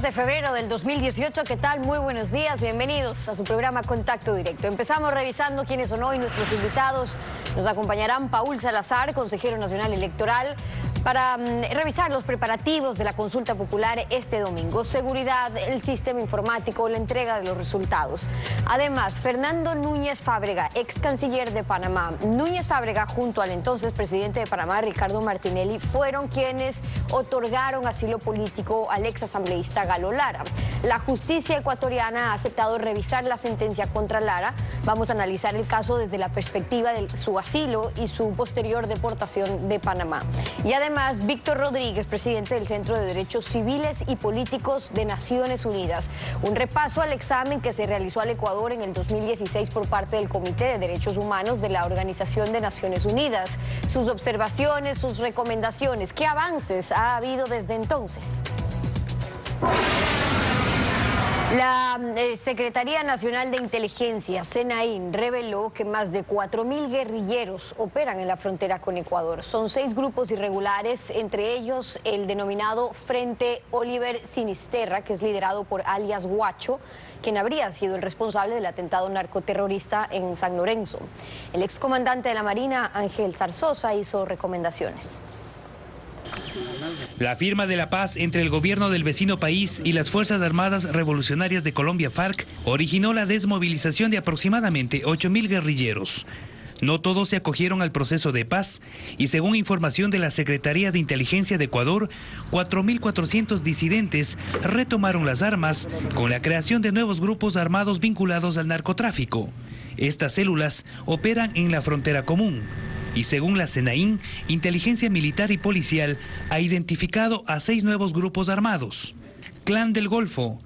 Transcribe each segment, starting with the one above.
de febrero del 2018. ¿Qué tal? Muy buenos días, bienvenidos a su programa Contacto Directo. Empezamos revisando quiénes son hoy nuestros invitados. Nos acompañarán Paul Salazar, consejero nacional electoral, para revisar los preparativos de la consulta popular este domingo. Seguridad, el sistema informático, la entrega de los resultados. Además, Fernando Núñez Fábrega, ex canciller de Panamá. Núñez Fábrega, junto al entonces presidente de Panamá, Ricardo Martinelli, fueron quienes otorgaron asilo político al ex asambleísta Galo Lara. La justicia ecuatoriana ha aceptado revisar la sentencia contra Lara. Vamos a analizar el caso desde la perspectiva de su asilo y su posterior deportación de Panamá. Y además, Víctor Rodríguez, presidente del Centro de Derechos Civiles y Políticos de Naciones Unidas. Un repaso al examen que se realizó al Ecuador en el 2016 por parte del Comité de Derechos Humanos de la Organización de Naciones Unidas. Sus observaciones, sus recomendaciones, ¿qué avances ha habido desde entonces? La Secretaría Nacional de Inteligencia, SENAIN, reveló que más de 4.000 guerrilleros operan en la frontera con Ecuador. Son 6 grupos irregulares, entre ellos el denominado Frente Oliver Sinisterra, que es liderado por alias Guacho, quien habría sido el responsable del atentado narcoterrorista en San Lorenzo. El excomandante de la Marina, Ángel Zarzosa, hizo recomendaciones. La firma de la paz entre el gobierno del vecino país y las Fuerzas Armadas Revolucionarias de Colombia, FARC, originó la desmovilización de aproximadamente 8.000 guerrilleros. No todos se acogieron al proceso de paz y, según información de la Secretaría de Inteligencia de Ecuador, 4.400 disidentes retomaron las armas con la creación de nuevos grupos armados vinculados al narcotráfico. Estas células operan en la frontera común. Y según la SENAIN, Inteligencia Militar y Policial ha identificado a 6 nuevos grupos armados: Clan del Golfo,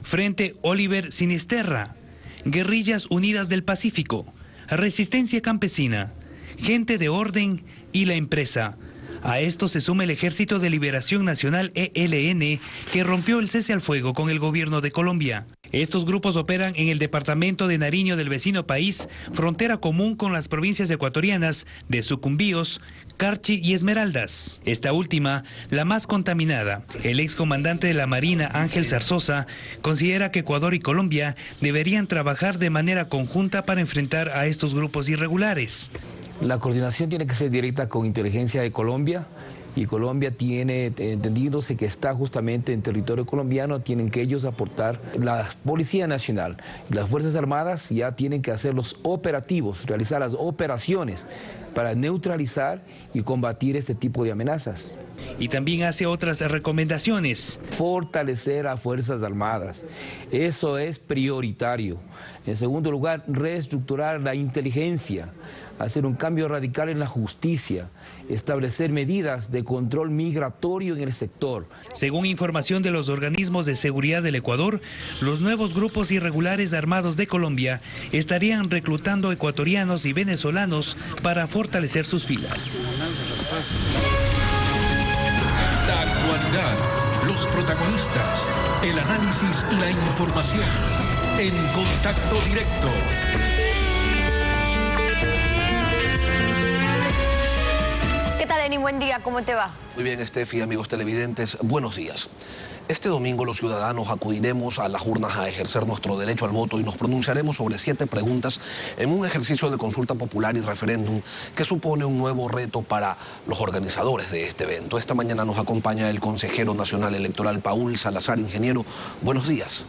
Frente Oliver Sinisterra, Guerrillas Unidas del Pacífico, Resistencia Campesina, Gente de Orden y La Empresa. A esto se suma el Ejército de Liberación Nacional, ELN, que rompió el cese al fuego con el gobierno de Colombia. Estos grupos operan en el departamento de Nariño del vecino país, frontera común con las provincias ecuatorianas de Sucumbíos, Carchi y Esmeraldas. Esta última, la más contaminada. El excomandante de la Marina, Ángel Zarzosa, considera que Ecuador y Colombia deberían trabajar de manera conjunta para enfrentar a estos grupos irregulares. La coordinación tiene que ser directa con Inteligencia de Colombia, y Colombia tiene, entendiéndose que está justamente en territorio colombiano, tienen que ellos aportar. La Policía Nacional y las Fuerzas Armadas ya tienen que hacer los operativos, realizar las operaciones para neutralizar y combatir este tipo de amenazas. Y también hace otras recomendaciones. Fortalecer a Fuerzas Armadas, eso es prioritario. En segundo lugar, reestructurar la inteligencia, hacer un cambio radical en la justicia, establecer medidas de control migratorio en el sector. Según información de los organismos de seguridad del Ecuador, los nuevos grupos irregulares armados de Colombia estarían reclutando ecuatorianos y venezolanos para fortalecer sus filas. La actualidad, los protagonistas, el análisis y la información en Contacto Directo. ¿Qué tal, Eni? Buen día, ¿cómo te va? Muy bien, Estefi, amigos televidentes, buenos días. Este domingo los ciudadanos acudiremos a las urnas a ejercer nuestro derecho al voto y nos pronunciaremos sobre 7 preguntas en un ejercicio de consulta popular y referéndum que supone un nuevo reto para los organizadores de este evento. Esta mañana nos acompaña el consejero nacional electoral Paul Salazar. Ingeniero, buenos días.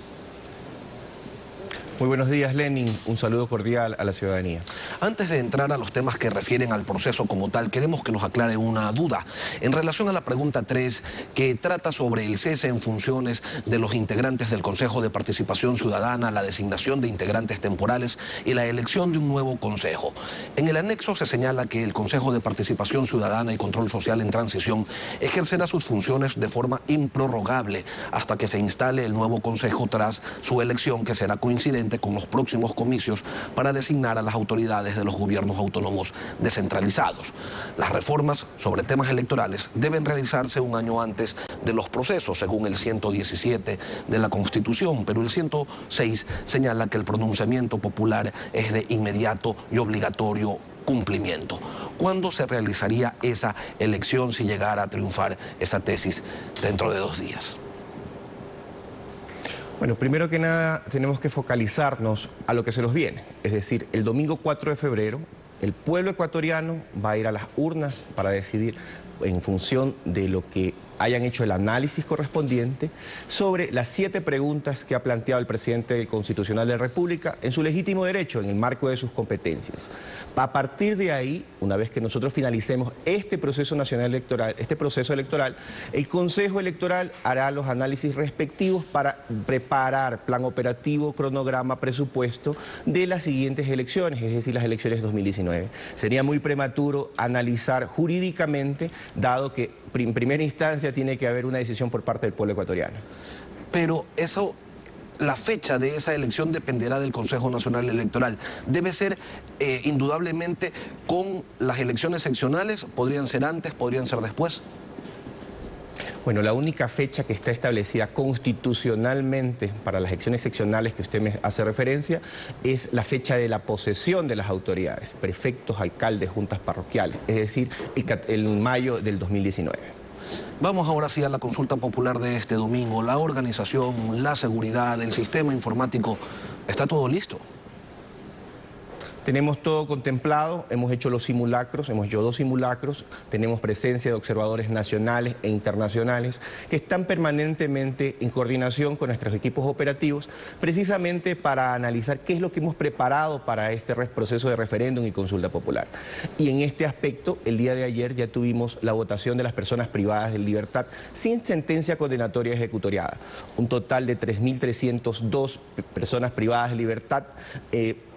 Muy buenos días, Lenin. Un saludo cordial a la ciudadanía. Antes de entrar a los temas que refieren al proceso como tal, queremos que nos aclare una duda en relación a la pregunta 3, que trata sobre el cese en funciones de los integrantes del Consejo de Participación Ciudadana, la designación de integrantes temporales y la elección de un nuevo consejo. En el anexo se señala que el Consejo de Participación Ciudadana y Control Social en Transición ejercerá sus funciones de forma improrrogable hasta que se instale el nuevo consejo tras su elección, que será coincidente con los próximos comicios para designar a las autoridades de los gobiernos autónomos descentralizados. Las reformas sobre temas electorales deben realizarse un año antes de los procesos, según el 117 de la Constitución, pero el 106 señala que el pronunciamiento popular es de inmediato y obligatorio cumplimiento. ¿Cuándo se realizaría esa elección si llegara a triunfar esa tesis dentro de 2 días? Bueno, primero que nada tenemos que focalizarnos a lo que se nos viene. Es decir, el domingo 4 de febrero, el pueblo ecuatoriano va a ir a las urnas para decidir en función de lo que hayan hecho el análisis correspondiente sobre las 7 preguntas que ha planteado el presidente constitucional de la República en su legítimo derecho, en el marco de sus competencias. A partir de ahí, una vez que nosotros finalicemos este proceso nacional electoral, este proceso electoral, el Consejo Electoral hará los análisis respectivos para preparar plan operativo, cronograma, presupuesto de las siguientes elecciones, es decir, las elecciones 2019. Sería muy prematuro analizar jurídicamente, dado que en primera instancia tiene que haber una decisión por parte del pueblo ecuatoriano. Pero eso, la fecha de esa elección dependerá del Consejo Nacional Electoral. Debe ser indudablemente con las elecciones seccionales, podrían ser antes, podrían ser después. Bueno, la única fecha que está establecida constitucionalmente para las elecciones seccionales que usted me hace referencia es la fecha de la posesión de las autoridades, prefectos, alcaldes, juntas parroquiales, es decir, en mayo del 2019. Vamos ahora sí a la consulta popular de este domingo. La organización, la seguridad, el sistema informático, ¿está todo listo? Tenemos todo contemplado, hemos hecho los simulacros, hemos hecho 2 simulacros, tenemos presencia de observadores nacionales e internacionales que están permanentemente en coordinación con nuestros equipos operativos, precisamente para analizar qué es lo que hemos preparado para este proceso de referéndum y consulta popular. Y en este aspecto, el día de ayer ya tuvimos la votación de las personas privadas de libertad sin sentencia condenatoria ejecutoriada. Un total de 3.302 personas privadas de libertad.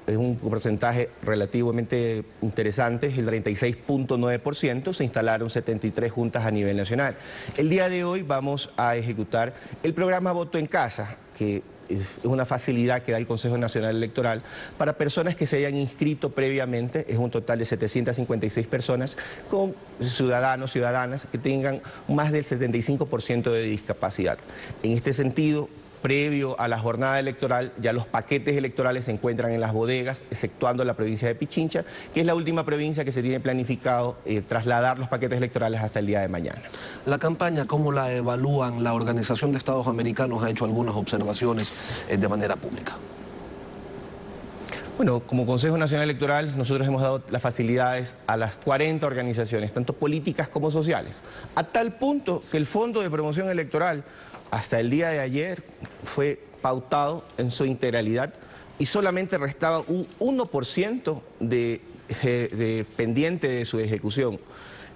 Es un porcentaje relativamente interesante, es el 36.9%, se instalaron 73 juntas a nivel nacional. El día de hoy vamos a ejecutar el programa Voto en Casa, que es una facilidad que da el Consejo Nacional Electoral para personas que se hayan inscrito previamente, es un total de 756 personas, con ciudadanos, ciudadanas que tengan más del 75% de discapacidad. En este sentido, previo a la jornada electoral, ya los paquetes electorales se encuentran en las bodegas, exceptuando la provincia de Pichincha, que es la última provincia que se tiene planificado trasladar los paquetes electorales hasta el día de mañana. La campaña, ¿cómo la evalúan? La Organización de Estados Americanos ha hecho algunas observaciones de manera pública. Bueno, como Consejo Nacional Electoral, nosotros hemos dado las facilidades a las 40 organizaciones, tanto políticas como sociales, a tal punto que el Fondo de Promoción Electoral hasta el día de ayer fue pautado en su integralidad y solamente restaba un 1% de pendiente de su ejecución.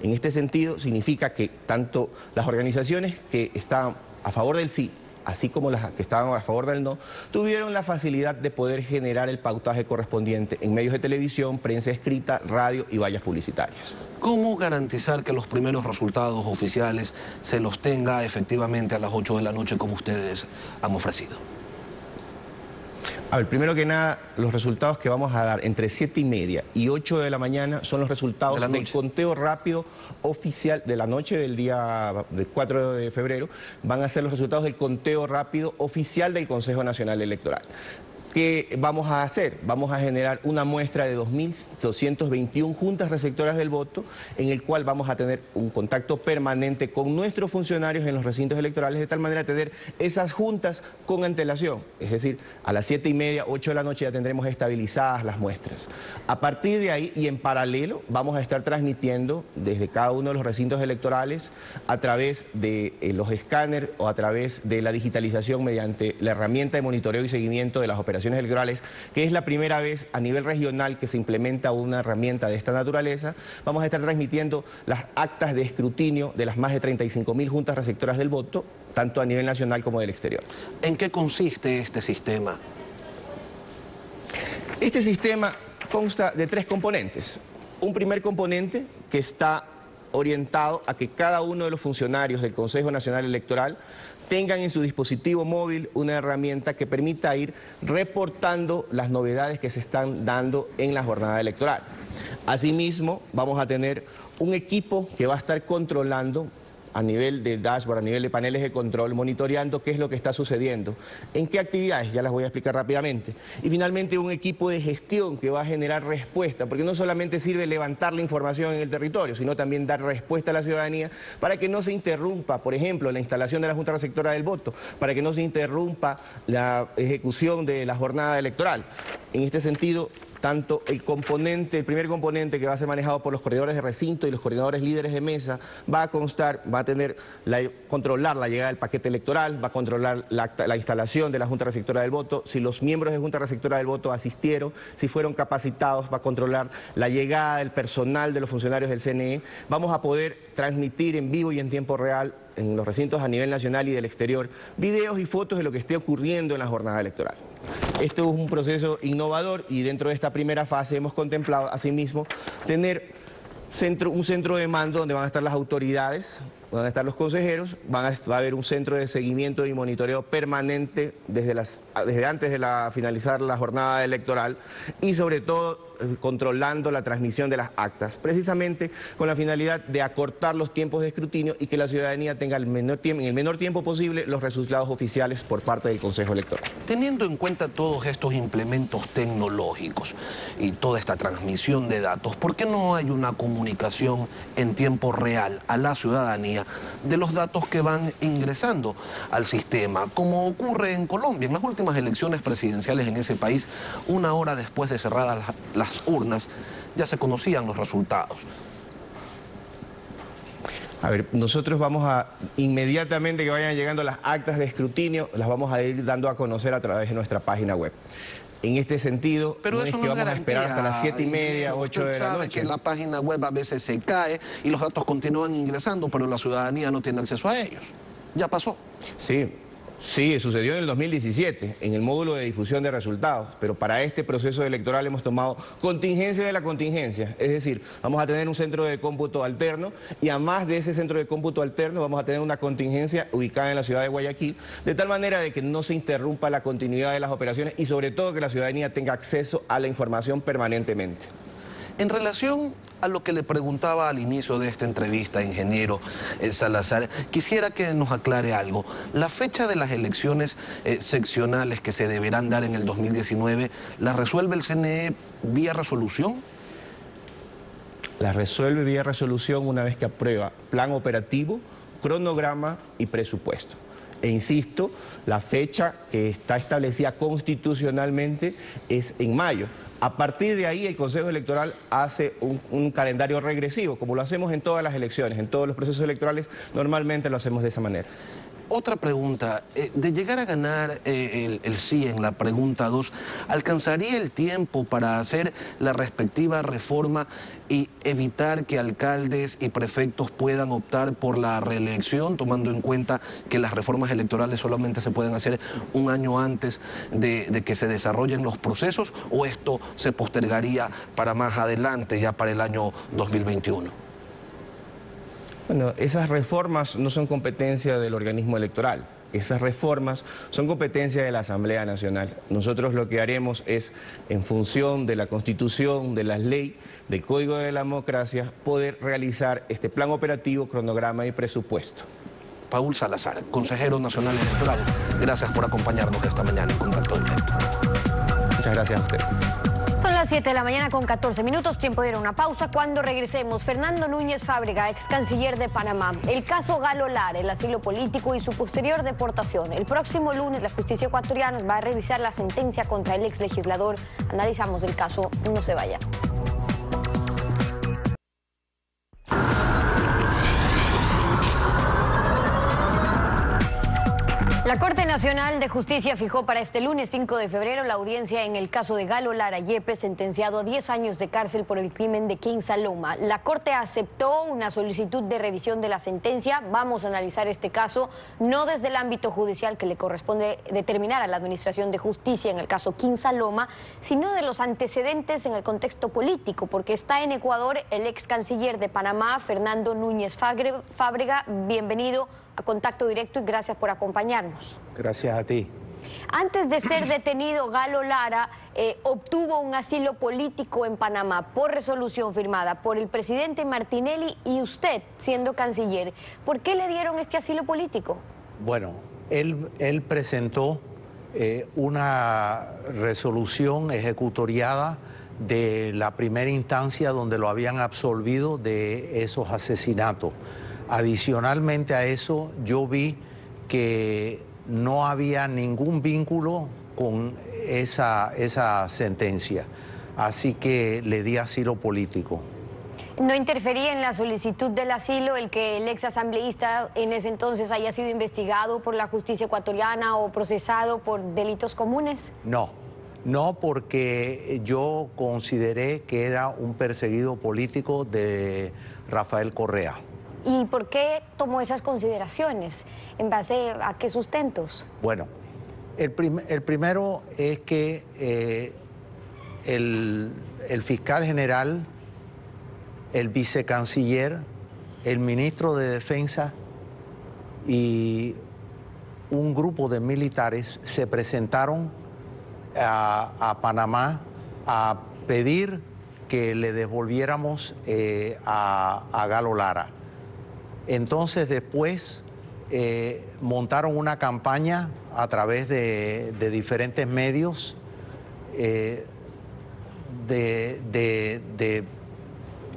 En este sentido, significa que tanto las organizaciones que estaban a favor del sí, así como las que estaban a favor del no, tuvieron la facilidad de poder generar el pautaje correspondiente en medios de televisión, prensa escrita, radio y vallas publicitarias. ¿Cómo garantizar que los primeros resultados oficiales se los tenga efectivamente a las 8 de la noche como ustedes han ofrecido? A ver, primero que nada, los resultados que vamos a dar entre 7:30 y 8 de la mañana son los resultados del conteo rápido oficial de la noche del día del 4 de febrero. Van a ser los resultados del conteo rápido oficial del Consejo Nacional Electoral. ¿Qué vamos a hacer? Vamos a generar una muestra de 2.221 juntas receptoras del voto, en el cual vamos a tener un contacto permanente con nuestros funcionarios en los recintos electorales, de tal manera de tener esas juntas con antelación. Es decir, a las 7:30, 8 de la noche ya tendremos estabilizadas las muestras. A partir de ahí y en paralelo vamos a estar transmitiendo desde cada uno de los recintos electorales a través de los escáneres o a través de la digitalización mediante la herramienta de monitoreo y seguimiento de las operaciones electorales, que es la primera vez a nivel regional que se implementa una herramienta de esta naturaleza. Vamos a estar transmitiendo las actas de escrutinio de las más de 35.000 juntas receptoras del voto, tanto a nivel nacional como del exterior. ¿En qué consiste este sistema? Este sistema consta de 3 componentes. Un primer componente que está orientado a que cada uno de los funcionarios del Consejo Nacional Electoral tengan en su dispositivo móvil una herramienta que permita ir reportando las novedades que se están dando en la jornada electoral. Asimismo, vamos a tener un equipo que va a estar controlando a nivel de dashboard, a nivel de paneles de control, monitoreando qué es lo que está sucediendo, en qué actividades, ya las voy a explicar rápidamente. Y finalmente un equipo de gestión que va a generar respuesta, porque no solamente sirve levantar la información en el territorio, sino también dar respuesta a la ciudadanía para que no se interrumpa, por ejemplo, la instalación de la Junta Receptora del Voto, para que no se interrumpa la ejecución de la jornada electoral. En este sentido, tanto el primer componente que va a ser manejado por los coordinadores de recinto y los coordinadores líderes de mesa va a constar, va a controlar la llegada del paquete electoral, va a controlar la instalación de la Junta Receptora del Voto, si los miembros de Junta Receptora del Voto asistieron, si fueron capacitados, va a controlar la llegada del personal de los funcionarios del CNE. Vamos a poder transmitir en vivo y en tiempo real en los recintos a nivel nacional y del exterior, videos y fotos de lo que esté ocurriendo en la jornada electoral. Esto es un proceso innovador y dentro de esta primera fase hemos contemplado asimismo tener un centro de mando donde van a estar las autoridades, van a estar los consejeros, va a haber un centro de seguimiento y monitoreo permanente desde antes de finalizar la jornada electoral y sobre todo controlando la transmisión de las actas, precisamente con la finalidad de acortar los tiempos de escrutinio y que la ciudadanía tenga en el menor tiempo posible los resultados oficiales por parte del Consejo Electoral. Teniendo en cuenta todos estos implementos tecnológicos y toda esta transmisión de datos, ¿por qué no hay una comunicación en tiempo real a la ciudadanía de los datos que van ingresando al sistema, como ocurre en Colombia? En las últimas elecciones presidenciales en ese país, una hora después de cerradas las urnas, ya se conocían los resultados. A ver, nosotros vamos a, inmediatamente que vayan llegando las actas de escrutinio, las vamos a ir dando a conocer a través de nuestra página web. En este sentido, pero eso no es vamos a esperar hasta las 7:30, 8 de la noche. Usted sabe que la página web a veces se cae y los datos continúan ingresando, pero la ciudadanía no tiene acceso a ellos. Ya pasó. Sí, sucedió en el 2017, en el módulo de difusión de resultados, pero para este proceso electoral hemos tomado contingencia de la contingencia, es decir, vamos a tener un centro de cómputo alterno y además de ese centro de cómputo alterno vamos a tener una contingencia ubicada en la ciudad de Guayaquil, de tal manera de que no se interrumpa la continuidad de las operaciones y sobre todo que la ciudadanía tenga acceso a la información permanentemente. En relación a lo que le preguntaba al inicio de esta entrevista, ingeniero Salazar, quisiera que nos aclare algo. La fecha de las elecciones seccionales que se deberán dar en el 2019, ¿la resuelve el CNE vía resolución? La resuelve vía resolución una vez que aprueba plan operativo, cronograma y presupuesto. E insisto, la fecha que está establecida constitucionalmente es en mayo. A partir de ahí el Consejo Electoral hace un calendario regresivo, como lo hacemos en todas las elecciones, en todos los procesos electorales, normalmente lo hacemos de esa manera. Otra pregunta, de llegar a ganar el sí en la pregunta 2, ¿alcanzaría el tiempo para hacer la respectiva reforma y evitar que alcaldes y prefectos puedan optar por la reelección, tomando en cuenta que las reformas electorales solamente se pueden hacer un año antes de que se desarrollen los procesos, o esto se postergaría para más adelante, ya para el año 2021? Bueno, esas reformas no son competencia del organismo electoral, esas reformas son competencia de la Asamblea Nacional. Nosotros lo que haremos es, en función de la Constitución, de las leyes, del Código de la Democracia, poder realizar este plan operativo, cronograma y presupuesto. Paul Salazar, consejero nacional electoral, gracias por acompañarnos esta mañana en Contacto Directo. Muchas gracias a usted. Son las 7 de la mañana con 14 minutos, tiempo de ir a una pausa. Cuando regresemos, Fernando Núñez Fábrega, ex canciller de Panamá, el caso Galo Lara, el asilo político y su posterior deportación. El próximo lunes la justicia ecuatoriana va a revisar la sentencia contra el ex legislador. Analizamos el caso, no se vaya. La Corte Nacional de Justicia fijó para este lunes 5 de febrero la audiencia en el caso de Galo Lara Yepes, sentenciado a 10 años de cárcel por el crimen de Quinza Loma. La Corte aceptó una solicitud de revisión de la sentencia. Vamos a analizar este caso no desde el ámbito judicial que le corresponde determinar a la Administración de Justicia en el caso Quinza Loma, sino de los antecedentes en el contexto político, porque está en Ecuador el ex canciller de Panamá, Fernando Núñez Fábrega. Bienvenido a Contacto Directo y gracias por acompañarnos. Gracias a ti. Antes de ser detenido, Galo Lara obtuvo un asilo político en Panamá por resolución firmada por el presidente Martinelli y usted, siendo canciller. ¿Por qué le dieron este asilo político? Bueno, él presentó una resolución ejecutoriada de la primera instancia donde lo habían absolvido de esos asesinatos. Adicionalmente a eso, yo vi que no había ningún vínculo con esa sentencia, así que le di asilo político. ¿No interfería en la solicitud del asilo el que el ex asambleísta en ese entonces haya sido investigado por la justicia ecuatoriana o procesado por delitos comunes? No, porque yo consideré que era un perseguido político de Rafael Correa. ¿Y por qué tomó esas consideraciones? ¿En base a qué sustentos? Bueno, el primero es que el fiscal general, el vicecanciller, el ministro de Defensa y un grupo de militares se presentaron a Panamá a pedir que le devolviéramos a Galo Lara. Entonces después montaron una campaña a través de diferentes medios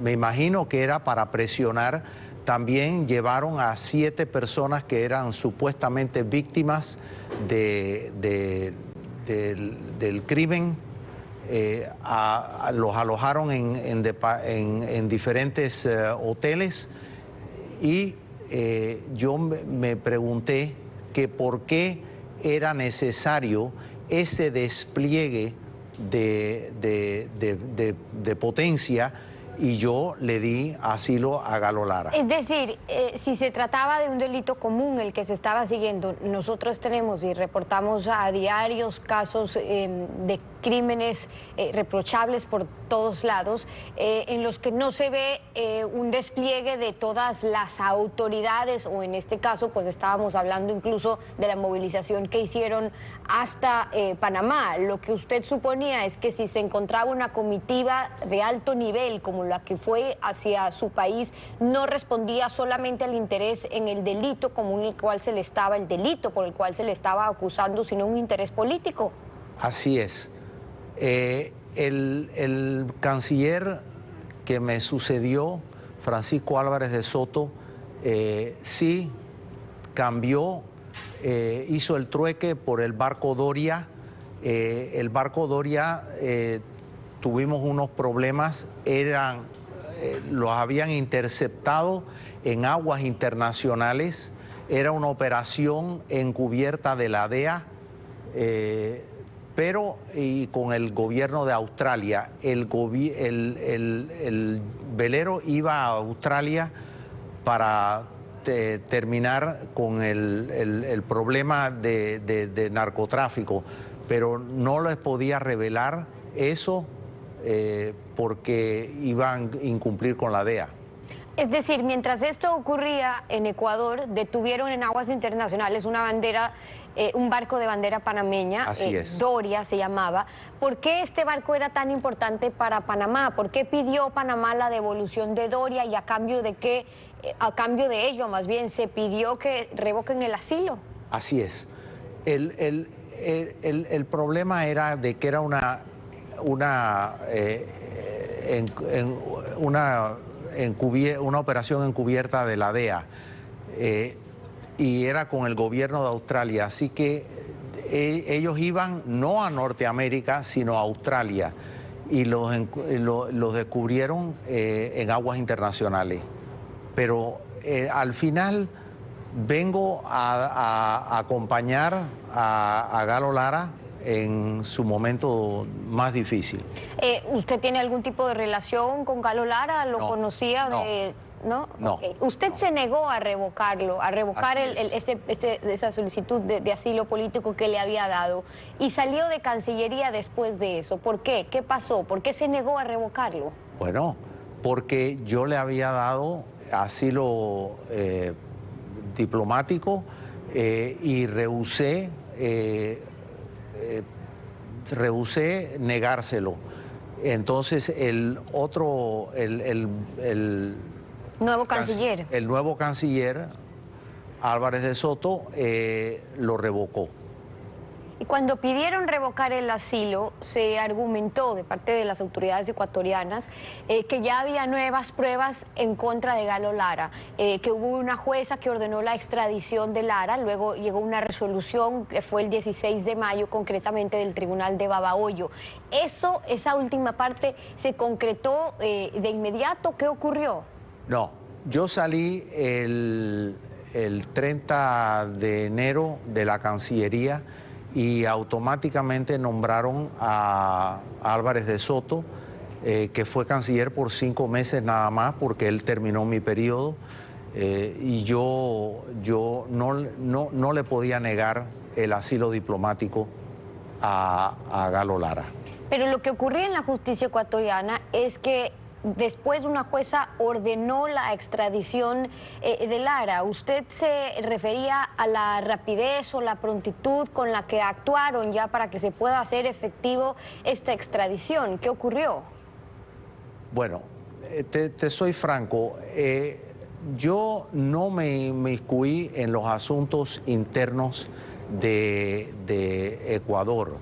me imagino que era para presionar. También llevaron a 7 personas que eran supuestamente víctimas del crimen. Los alojaron en diferentes hoteles y yo me pregunté que por qué era necesario ese despliegue de potencia, y yo le di asilo a Galo Lara. Es decir, si se trataba de un delito común el que se estaba siguiendo, nosotros tenemos y reportamos a diarios casos de crímenes reprochables por todos lados, en los que no se ve un despliegue de todas las autoridades, o en este caso pues estábamos hablando incluso de la movilización que hicieron hasta Panamá. Lo que usted suponía es que si se encontraba una comitiva de alto nivel como la que fue hacia su país, no respondía solamente al interés en el delito común el cual se le estaba, el delito por el cual se le estaba acusando, sino un interés político. Así es. El canciller que me sucedió, Francisco Álvarez de Soto, sí cambió, hizo el trueque por el barco Doria. El barco Doria, tuvimos unos problemas, los habían interceptado en aguas internacionales, era una operación encubierta de la DEA, pero y con el gobierno de Australia. El velero iba a Australia para terminar con el problema de narcotráfico, pero no les podía revelar eso porque iban a incumplir con la DEA. Es decir, mientras esto ocurría en Ecuador, detuvieron en aguas internacionales una bandera, un barco de bandera panameña, Así es. Doria se llamaba. ¿Por qué este barco era tan importante para Panamá? ¿Por qué pidió Panamá la devolución de Doria y a cambio de qué, a cambio de ello más bien se pidió que revoquen el asilo? Así es. El problema era de que era una operación encubierta de la DEA y era con el gobierno de Australia, así que ellos iban no a Norteamérica sino a Australia y los descubrieron en aguas internacionales. Pero al final vengo a acompañar a Galo Lara en su momento más difícil. ¿Usted tiene algún tipo de relación con Galo Lara? ¿Lo conocía? ¿No? No. Okay. Usted se negó a revocarlo, a revocar esa solicitud de asilo político que le había dado, y salió de Cancillería después de eso. ¿Por qué? ¿Qué pasó? ¿Por qué se negó a revocarlo? Bueno, porque yo le había dado asilo diplomático y rehusé rehusé negárselo. Entonces el nuevo canciller. El nuevo canciller, Álvarez de Soto, lo revocó. Y cuando pidieron revocar el asilo, se argumentó de parte de las autoridades ecuatorianas que ya había nuevas pruebas en contra de Galo Lara, que hubo una jueza que ordenó la extradición de Lara, luego llegó una resolución que fue el 16 de mayo, concretamente del Tribunal de Babahoyo. Esa última parte se concretó de inmediato. ¿Qué ocurrió? No, yo salí el 30 de enero de la Cancillería y automáticamente nombraron a Álvarez de Soto, que fue canciller por 5 meses nada más, porque él terminó mi periodo, y yo no le podía negar el asilo diplomático a Galo Lara. Pero lo que ocurría en la justicia ecuatoriana es que después una jueza ordenó la extradición de Lara. ¿Usted se refería a la rapidez o la prontitud con la que actuaron ya para que se pueda hacer efectivo esta extradición? ¿Qué ocurrió? Bueno, te soy franco. Yo no me inmiscuí en los asuntos internos de Ecuador.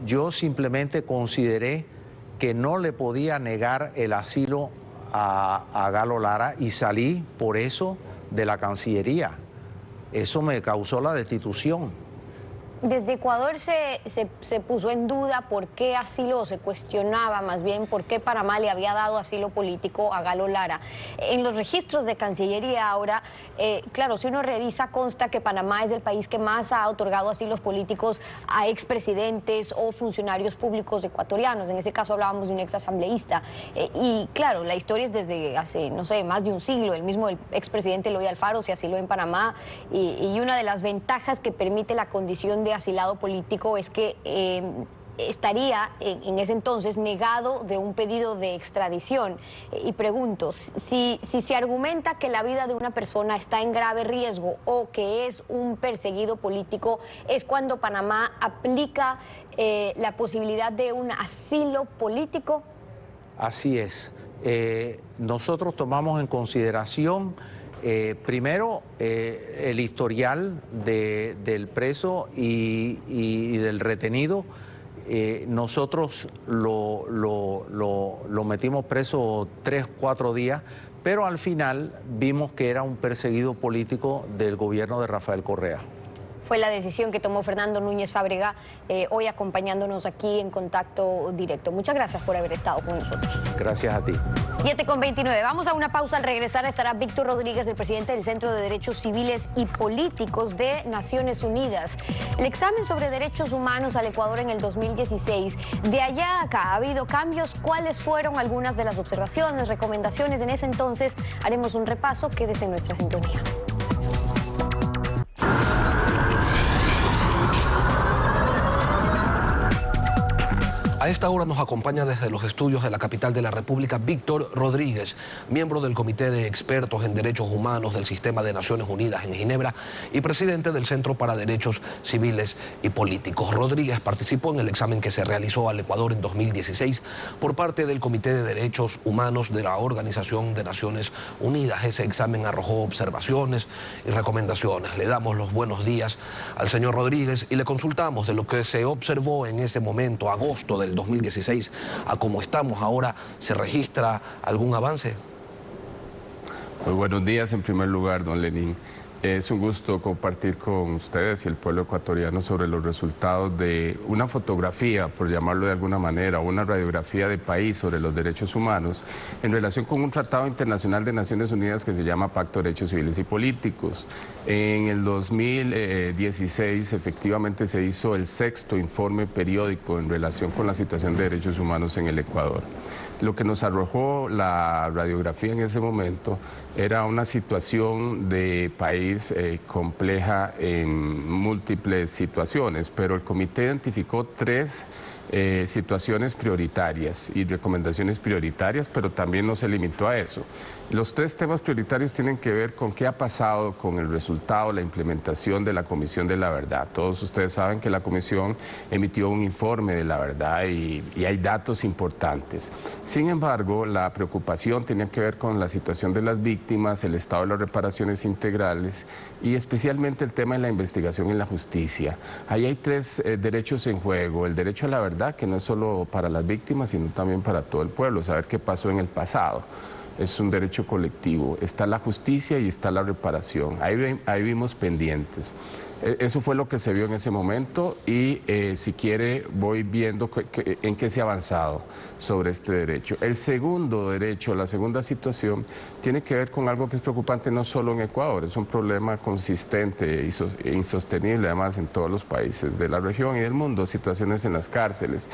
Yo simplemente consideré que no le podía negar el asilo a Galo Lara y salí por eso de la Cancillería. Eso me causó la destitución. Desde Ecuador se puso en duda por qué asilo, se cuestionaba más bien por qué Panamá le había dado asilo político a Galo Lara. En los registros de Cancillería ahora, claro, si uno revisa, consta que Panamá es el país que más ha otorgado asilos políticos a expresidentes o funcionarios públicos ecuatorianos. En ese caso hablábamos de un exasambleísta. Y claro, la historia es desde hace, no sé, más de un siglo. El mismo expresidente Eloy Alfaro se asiló en Panamá y una de las ventajas que permite la condición de asilado político es que estaría en ese entonces negado de un pedido de extradición. Y pregunto, si se argumenta que la vida de una persona está en grave riesgo o que es un perseguido político, ¿es cuando Panamá aplica la posibilidad de un asilo político? Así es. Nosotros tomamos en consideración primero, el historial del preso y del retenido. Nosotros lo metimos preso 3-4 días, pero al final vimos que era un perseguido político del gobierno de Rafael Correa. Fue la decisión que tomó Fernando Núñez Fábrega, hoy acompañándonos aquí en Contacto Directo. Muchas gracias por haber estado con nosotros. Gracias a ti. 7:29. Vamos a una pausa. Al regresar estará Víctor Rodríguez, el presidente del Centro de Derechos Civiles y Políticos de Naciones Unidas. El examen sobre derechos humanos al Ecuador en el 2016. De allá a acá, ¿ha habido cambios? ¿Cuáles fueron algunas de las observaciones, recomendaciones en ese entonces? Haremos un repaso. Quédese en nuestra sintonía. A esta hora nos acompaña desde los estudios de la capital de la República Víctor Rodríguez, miembro del Comité de Expertos en Derechos Humanos del Sistema de Naciones Unidas en Ginebra y presidente del Centro para Derechos Civiles y Políticos. Rodríguez participó en el examen que se realizó al Ecuador en 2016 por parte del Comité de Derechos Humanos de la Organización de Naciones Unidas. Ese examen arrojó observaciones y recomendaciones. Le damos los buenos días al señor Rodríguez y le consultamos de lo que se observó en ese momento, agosto del 2016, a cómo estamos ahora. ¿Se registra algún avance? Muy buenos días en primer lugar, don Lenín. Es un gusto compartir con ustedes y el pueblo ecuatoriano sobre los resultados de una fotografía, por llamarlo de alguna manera, una radiografía de país sobre los derechos humanos en relación con un tratado internacional de Naciones Unidas que se llama Pacto de Derechos Civiles y Políticos. En el 2016 efectivamente se hizo el 6º informe periódico en relación con la situación de derechos humanos en el Ecuador. Lo que nos arrojó la radiografía en ese momento era una situación de país compleja en múltiples situaciones, pero el comité identificó 3 situaciones prioritarias y recomendaciones prioritarias, pero también no se limitó a eso. Los 3 temas prioritarios tienen que ver con qué ha pasado con el resultado, la implementación de la Comisión de la Verdad. Todos ustedes saben que la Comisión emitió un informe de la verdad y hay datos importantes. Sin embargo, la preocupación tenía que ver con la situación de las víctimas, el estado de las reparaciones integrales y especialmente el tema de la investigación y la justicia. Ahí hay 3 derechos en juego. El derecho a la verdad, que no es solo para las víctimas, sino también para todo el pueblo, saber qué pasó en el pasado. Es un derecho colectivo. Está la justicia y está la reparación. Ahí vimos pendientes. Eso fue lo que se vio en ese momento y si quiere voy viendo en qué se ha avanzado sobre este derecho. El segundo derecho, la segunda situación, tiene que ver con algo que es preocupante no solo en Ecuador, es un problema consistente e insostenible además en todos los países de la región y del mundo, situaciones en las cárceles,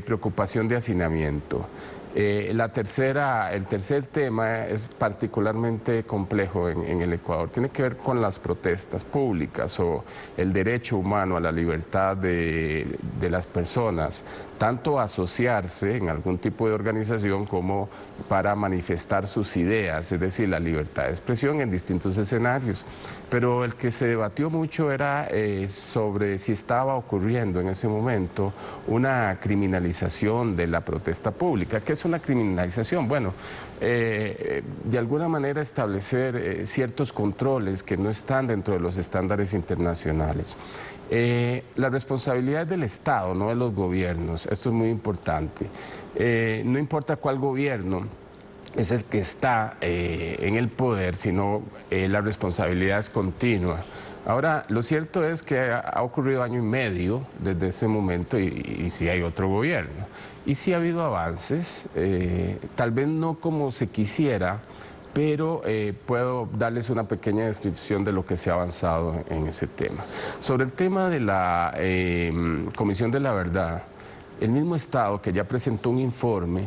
preocupación de hacinamiento. El tercer tema es particularmente complejo en el Ecuador. Tiene que ver con las protestas públicas o el derecho humano a la libertad de las personas, tanto a asociarse en algún tipo de organización como para manifestar sus ideas, es decir, la libertad de expresión en distintos escenarios. Pero el que se debatió mucho era sobre si estaba ocurriendo en ese momento una criminalización de la protesta pública. ¿Qué es una criminalización? Bueno, de alguna manera establecer ciertos controles que no están dentro de los estándares internacionales. La responsabilidad es del Estado, no de los gobiernos. Esto es muy importante. No importa cuál gobierno es el que está en el poder, sino la responsabilidad es continua. Ahora, lo cierto es que ha ocurrido 1 año y medio desde ese momento y sí hay otro gobierno. Y sí ha habido avances, tal vez no como se quisiera, pero puedo darles una pequeña descripción de lo que se ha avanzado en ese tema. Sobre el tema de la Comisión de la Verdad, el mismo Estado que ya presentó un informe,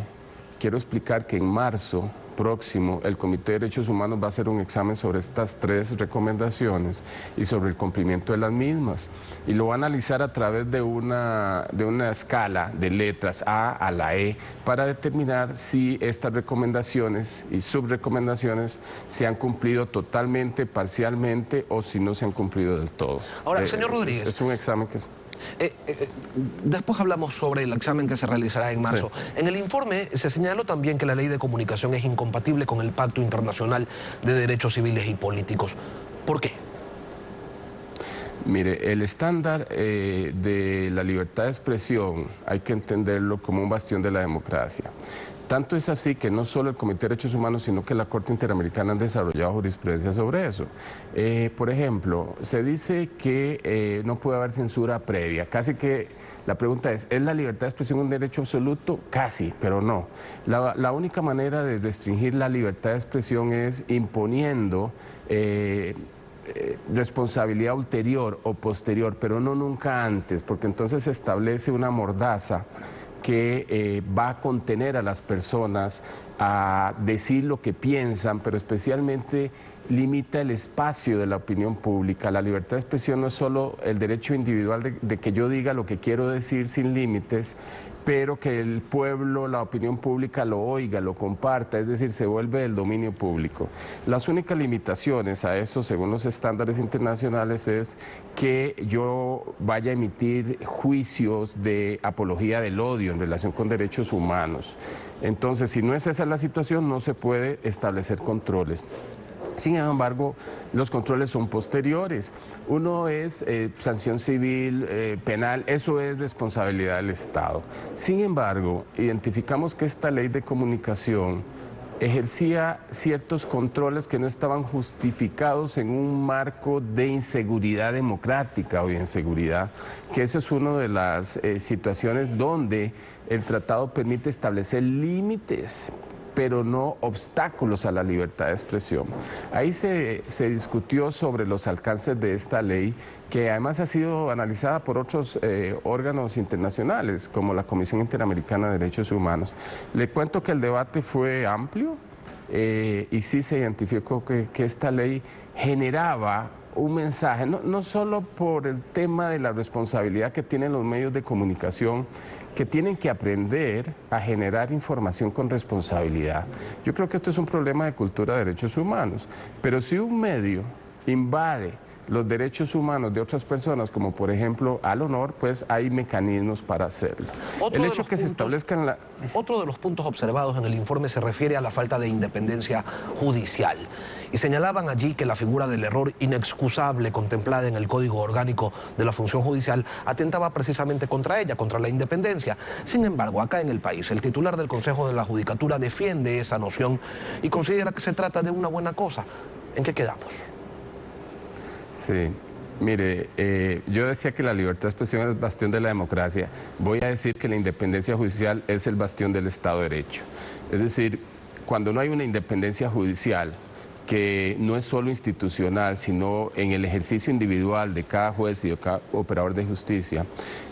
quiero explicar que en marzo próximo el Comité de Derechos Humanos va a hacer un examen sobre estas 3 recomendaciones y sobre el cumplimiento de las mismas. Y lo va a analizar a través de una escala de letras A la E para determinar si estas recomendaciones y subrecomendaciones se han cumplido totalmente, parcialmente o si no se han cumplido del todo. Ahora, señor Rodríguez. Es un examen que es... Después hablamos sobre el examen que se realizará en marzo. Sí. En el informe se señaló también que la ley de comunicación es incompatible con el Pacto Internacional de Derechos Civiles y Políticos. ¿Por qué? Mire, el estándar de la libertad de expresión hay que entenderlo como un bastión de la democracia. Tanto es así que no solo el Comité de Derechos Humanos, sino que la Corte Interamericana han desarrollado jurisprudencia sobre eso. Por ejemplo, se dice que no puede haber censura previa. Casi que la pregunta ¿es la libertad de expresión un derecho absoluto? Casi, pero no. La única manera de restringir la libertad de expresión es imponiendo responsabilidad ulterior o posterior, pero no nunca antes, porque entonces se establece una mordaza que va a contener a las personas a decir lo que piensan, pero especialmente limita el espacio de la opinión pública. La libertad de expresión no es solo el derecho individual de que yo diga lo que quiero decir sin límites, pero que el pueblo, la opinión pública lo oiga, lo comparta, es decir, se vuelve del dominio público. Las únicas limitaciones a eso, según los estándares internacionales, es que yo vaya a emitir juicios de apología del odio en relación con derechos humanos. Entonces, si no es esa la situación, no se puede establecer controles. Sin embargo, los controles son posteriores. Uno es sanción civil, penal, eso es responsabilidad del Estado. Sin embargo, identificamos que esta ley de comunicación ejercía ciertos controles que no estaban justificados en un marco de inseguridad democrática o de inseguridad, que eso es una de las situaciones donde el tratado permite establecer límites, pero no obstáculos a la libertad de expresión. Ahí se discutió sobre los alcances de esta ley, que además ha sido analizada por otros órganos internacionales, como la Comisión Interamericana de Derechos Humanos. Le cuento que el debate fue amplio y sí se identificó que esta ley generaba un mensaje, no solo por el tema de la responsabilidad que tienen los medios de comunicación, que tienen que aprender a generar información con responsabilidad. Yo creo que esto es un problema de cultura de derechos humanos, pero si un medio invade los derechos humanos de otras personas, como por ejemplo al honor, pues hay mecanismos para hacerlo. El hecho que se establezcan la... Otro de los puntos observados en el informe se refiere a la falta de independencia judicial. Y señalaban allí que la figura del error inexcusable contemplada en el Código Orgánico de la Función Judicial atentaba precisamente contra ella, contra la independencia. Sin embargo, acá en el país, el titular del Consejo de la Judicatura defiende esa noción y considera que se trata de una buena cosa. ¿En qué quedamos? Sí, mire, yo decía que la libertad de expresión es el bastión de la democracia. Voy a decir que la independencia judicial es el bastión del Estado de Derecho. Es decir, cuando no hay una independencia judicial, que no es solo institucional, sino en el ejercicio individual de cada juez y de cada operador de justicia,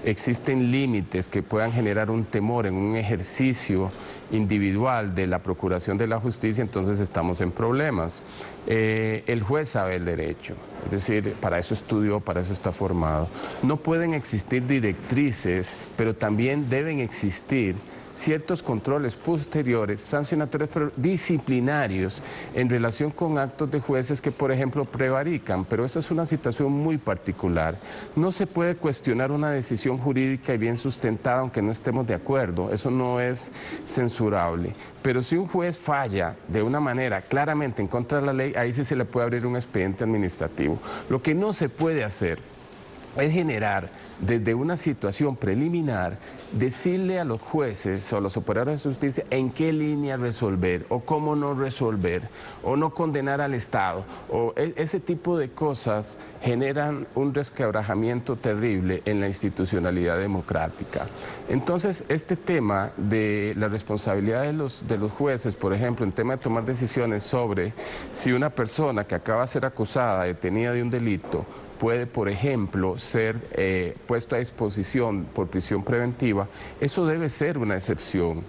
existen límites que puedan generar un temor en un ejercicio individual de la procuración de la justicia, entonces estamos en problemas. El juez sabe el derecho, es decir, para eso estudió, para eso está formado. No pueden existir directrices, pero también deben existir ciertos controles posteriores, sancionatorios, pero disciplinarios en relación con actos de jueces que, por ejemplo, prevarican, pero esa es una situación muy particular. No se puede cuestionar una decisión jurídica y bien sustentada, aunque no estemos de acuerdo, eso no es censurable. Pero si un juez falla de una manera claramente en contra de la ley, ahí sí se le puede abrir un expediente administrativo. Lo que no se puede hacer es generar desde una situación preliminar, decirle a los jueces o a los operadores de justicia en qué línea resolver o cómo no resolver o no condenar al Estado o ese tipo de cosas generan un resquebrajamiento terrible en la institucionalidad democrática. Entonces, este tema de la responsabilidad de los jueces, por ejemplo, en tema de tomar decisiones sobre si una persona que acaba de ser acusada, detenida de un delito, puede, por ejemplo, ser puesto a disposición por prisión preventiva, eso debe ser una excepción.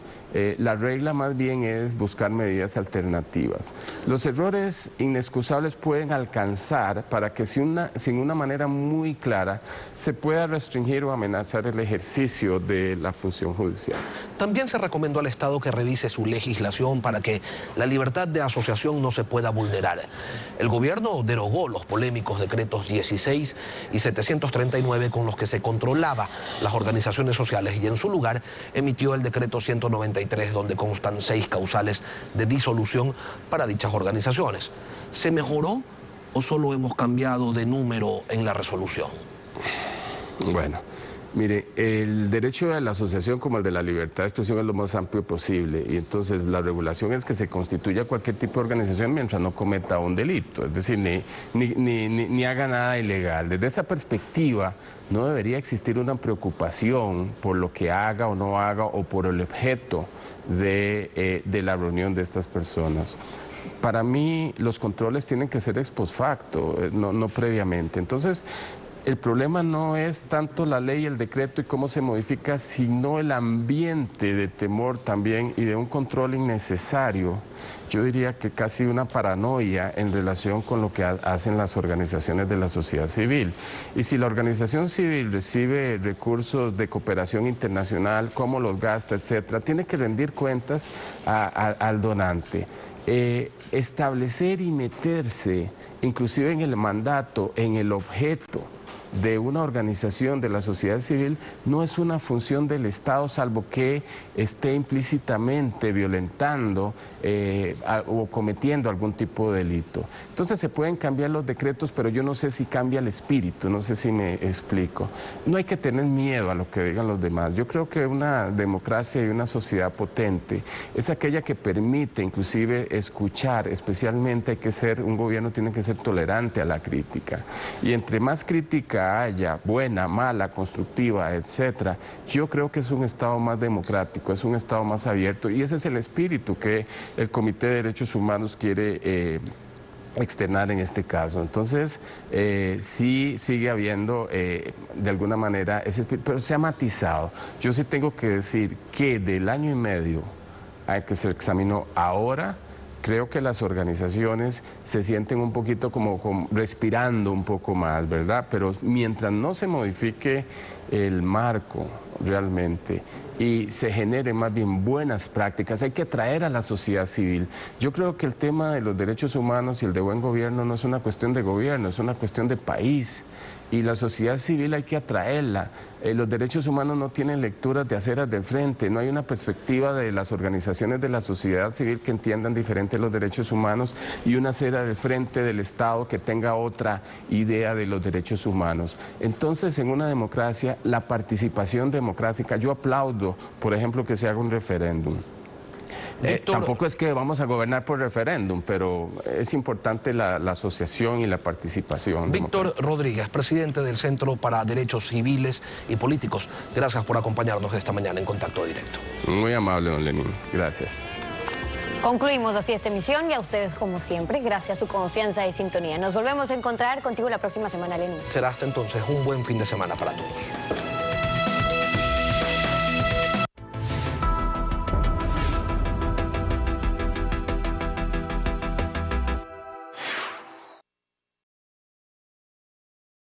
La regla más bien es buscar medidas alternativas. Los errores inexcusables pueden alcanzar para que sin una manera muy clara se pueda restringir o amenazar el ejercicio de la función judicial. También se recomendó al Estado que revise su legislación para que la libertad de asociación no se pueda vulnerar. El gobierno derogó los polémicos decretos 16 y 739 con los que se controlaba las organizaciones sociales y en su lugar emitió el decreto 193 donde constan 6 causales de disolución para dichas organizaciones. ¿Se mejoró o solo hemos cambiado de número en la resolución? Bueno, mire, el derecho a la asociación como el de la libertad de expresión es lo más amplio posible y entonces la regulación es que se constituya cualquier tipo de organización mientras no cometa un delito, es decir, ni haga nada ilegal. Desde esa perspectiva no debería existir una preocupación por lo que haga o no haga o por el objeto de la reunión de estas personas. Para mí los controles tienen que ser ex post facto, no previamente. Entonces, el problema no es tanto la ley, el decreto y cómo se modifica, sino el ambiente de temor también y de un control innecesario. Yo diría que casi una paranoia en relación con lo que hacen las organizaciones de la sociedad civil. Y si la organización civil recibe recursos de cooperación internacional, cómo los gasta, etcétera, tiene que rendir cuentas al donante. Establecer y meterse, inclusive en el mandato, en el objeto de una organización de la sociedad civil no es una función del Estado, salvo que esté implícitamente violentando o cometiendo algún tipo de delito. Entonces se pueden cambiar los decretos, pero yo no sé si cambia el espíritu, no sé si me explico. No hay que tener miedo a lo que digan los demás. Yo creo que una democracia y una sociedad potente es aquella que permite inclusive escuchar, especialmente un gobierno tiene que ser tolerante a la crítica. Y entre más crítica haya, buena, mala, constructiva, etcétera, yo creo que es un Estado más democrático, es un Estado más abierto y ese es el espíritu que el Comité de Derechos Humanos quiere externar en este caso. Entonces, sí sigue habiendo de alguna manera ese espíritu, pero se ha matizado. Yo sí tengo que decir que del año y medio que se examinó ahora, creo que las organizaciones se sienten un poquito como respirando un poco más, ¿verdad? Pero mientras no se modifique el marco realmente y se generen más bien buenas prácticas, hay que atraer a la sociedad civil. Yo creo que el tema de los derechos humanos y el de buen gobierno no es una cuestión de gobierno, es una cuestión de país. Y la sociedad civil hay que atraerla. Los derechos humanos no tienen lecturas de aceras del frente, no hay una perspectiva de las organizaciones de la sociedad civil que entiendan diferente los derechos humanos y una acera del frente del Estado que tenga otra idea de los derechos humanos. Entonces, en una democracia, la participación democrática, yo aplaudo, por ejemplo, que se haga un referéndum. Tampoco es que vamos a gobernar por referéndum, pero es importante la asociación y la participación. Víctor Rodríguez, presidente del Centro para Derechos Civiles y Políticos, gracias por acompañarnos esta mañana en Contacto Directo. Muy amable, don Lenín. Gracias. Concluimos así esta emisión y a ustedes, como siempre, gracias a su confianza y sintonía. Nos volvemos a encontrar contigo la próxima semana, Lenín. Será hasta entonces un buen fin de semana para todos.